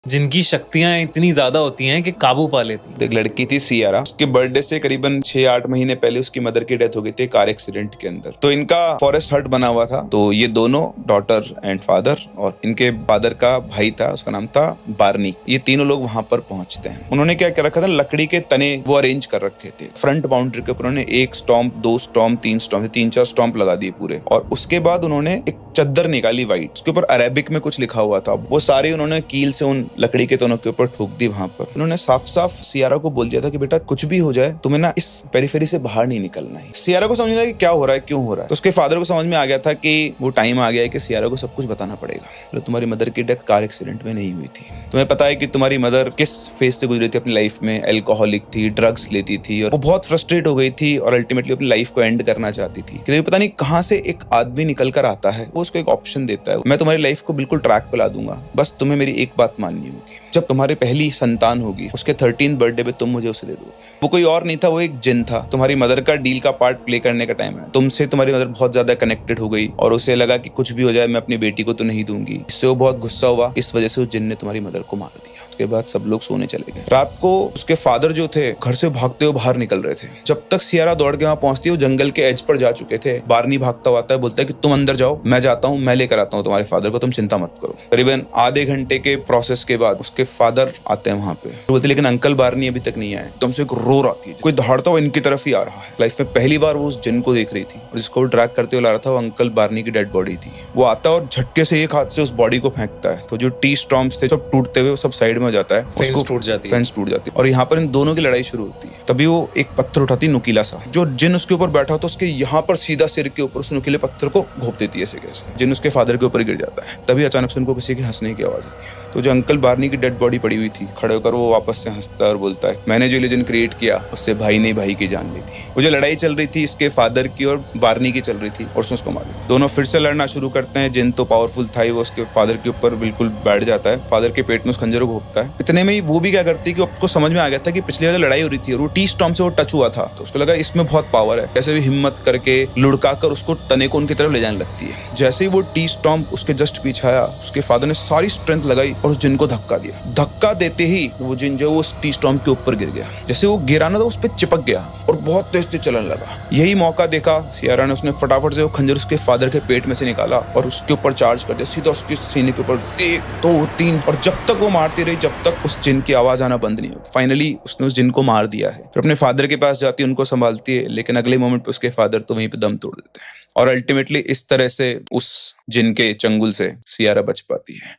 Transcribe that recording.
जिनकी शक्तियां इतनी ज्यादा होती हैं कि काबू पा लेती हैं। एक लड़की थी सियारा, उसके बर्थडे से करीबन 6-8 महीने पहले उसकी मदर की डेथ हो गई थी कार एक्सीडेंट के अंदर। तो इनका फॉरेस्ट हट बना हुआ था, तो ये दोनों डॉटर एंड फादर और इनके फादर का भाई था, उसका नाम था बार्नी, ये तीनों लोग वहां पर पहुंचते हैं। उन्होंने क्या कर रखा था, लकड़ी के तने वो अरेंज कर रखे थे फ्रंट बाउंड्री के ऊपर। उन्होंने 1 स्टॉम्प, 2 स्टॉम्प, 3 स्टॉम्प, 3-4 स्टॉम्प लगा दिए पूरे। और उसके बाद उन्होंने एक चद्दर निकाली वाइट, उसके ऊपर अरेबिक में कुछ लिखा हुआ था। वो सारे उन्होंने कील से उन लकड़ी के तनों के ऊपर ठोक दी वहां पर। उन्होंने साफ साफ सियारा को बोल दिया था कि बेटा कुछ भी हो जाए, तुम्हें ना इस पेरिफेरी से बाहर नहीं निकलना है। सियारा को समझ नहीं आया कि क्या हो रहा है, क्यों हो रहा है। तो उसके फादर को समझ में आ गया था कि वो टाइम आ गया है कि सियारा को सब कुछ बताना पड़ेगा। तो तुम्हारी मदर की डेथ कार एक्सीडेंट में नहीं हुई थी। तुम्हें पता है कि तुम्हारी मदर किस फेज से गुजरी थी अपनी लाइफ में। एल्कोहलिक थी, ड्रग्स लेती थी और वो बहुत फ्रस्ट्रेट हो गई थी और अल्टीमेटली अपनी लाइफ को एंड करना चाहती थी। कि पता नहीं कहां से एक आदमी निकल कर आता है, वो उसको एक ऑप्शन देता है, मैं तुम्हारी लाइफ को बिल्कुल ट्रैक पे ला दूंगा, बस तुम्हें मेरी एक बात माननी होगी। जब तुम्हारी पहली संतान होगी, उसके 13th बर्थडे पे तुम मुझे उसे दे दोगे। वो कोई और नहीं था, वो एक जिन था। तुम्हारी मदर का डील का पार्ट प्ले करने का टाइम है। तुमसे तुम्हारी मदर बहुत ज्यादा कनेक्टेड हो गई और उसे लगा कि कुछ भी हो जाए मैं अपनी बेटी को तो नहीं दूंगी। इससे वो बहुत गुस्सा हुआ, इस वजह से उस जिन ने तुम्हारी मदर को मार दिया। उसके बाद सब लोग सोने चले गए। रात को उसके फादर जो थे घर से भागते हुए बाहर निकल रहे थे। जब तक सियारा दौड़ के वहां पहुंचती है, वो जंगल के एज पर जा चुके थे। बार्नी भागता हुआ आता है, बोलता है कि तुम अंदर जाओ, मैं जाता हूँ, मैं लेकर आता हूँ तुम्हारे फादर को, तुम चिंता मत करो। करीबन आधे घंटे के प्रोसेस के बाद उसके फादर आते हैं वहां पे। बोलते लेकिन अंकल बार्नी अभी तक नहीं आए। तुमसे एक रोर आती है, कोई दौड़ता हुआ इनकी तरफ ही आ रहा है। लाइफ में पहली बार वो उस जिन को देख रही थी और जिसको ड्रैग करते हुए ला रहा था वो अंकल बार्नी की डेड बॉडी थी। वो आता और झटके से एक हाथ से उस बॉडी को फेंकता है, तो जो टी स्टॉम्प्स थे सब टूटते हुए सब साइड में हो जाता है, फेंस टूट जाती है। फेंस टूट जाती है और यहाँ पर इन दोनों की लड़ाई शुरू होती है। तभी वो एक पत्थर उठाती नुकीला सा, जो जिन उसके ऊपर बैठा होता है उसके यहाँ पर सीधा सिर के ऊपर उस नुकीले पत्थर को घोंप देती है ऐसे कैसे। जिन उसके फादर के ऊपर गिर जाता है। तभी अचानक से उनको किसी के हंसने की आवाज आती है। तो जो अंकल बार्नी की डेड बॉडी पड़ी हुई थी, खड़े होकर वो वापस से हंसता है और बोलता है मैंने जो इल्यूजन क्रिएट किया उससे भाई ने भाई की जान ली थी। वो जो लड़ाई चल रही थी इसके फादर की और बार्नी की चल रही थी और उसने उसको मार दिया। दोनों फिर से लड़ना शुरू करते हैं। जिन तो पावरफुल था ही, वो उसके फादर के ऊपर बिल्कुल बैठ जाता है, फादर के पेट में उस खंजर को घोंपता है। इतने में ही वो भी क्या करती है कि उसको समझ में आ गया था कि पिछली बार लड़ाई हो रही थी और वो टी स्टॉर्म से वो टच हुआ था, तो उसको लगा इसमें बहुत पावर है। कैसे भी हिम्मत करके लुढ़का कर उसको तने को उनकी तरफ ले जाने लगती है। जैसे ही वो टी स्टॉर्म उसके जस्ट पीछे आया, उसके फादर ने सारी स्ट्रेंथ लगाई और उस जिन को धक्का दिया। धक्का देते ही वो जिन जो उस टी स्टॉर्म के ऊपर गिर गया। जैसे वो गिरा ना तो उस पर चिपक गया और बहुत तेज तेज चलने लगा। यही मौका देखा सियारा ने, उसने फटाफट से वो खंजर उसके फादर के पेट में से निकाला और उसके ऊपर चार्ज कर दिया, सीधा उसके सीने के ऊपर 1, 2, 3 और जब तक वो मारती रही, जब तक उस जिन की आवाज आना बंद नहीं होगी। फाइनली उसने उस जिन को मार दिया है। फिर अपने फादर के पास जाती है, उनको संभालती है, लेकिन अगले मोमेंट पे उसके फादर तो वहीं पे दम तोड़ देते हैं और अल्टीमेटली इस तरह से उस जिन के चंगुल से सियारा बच पाती है।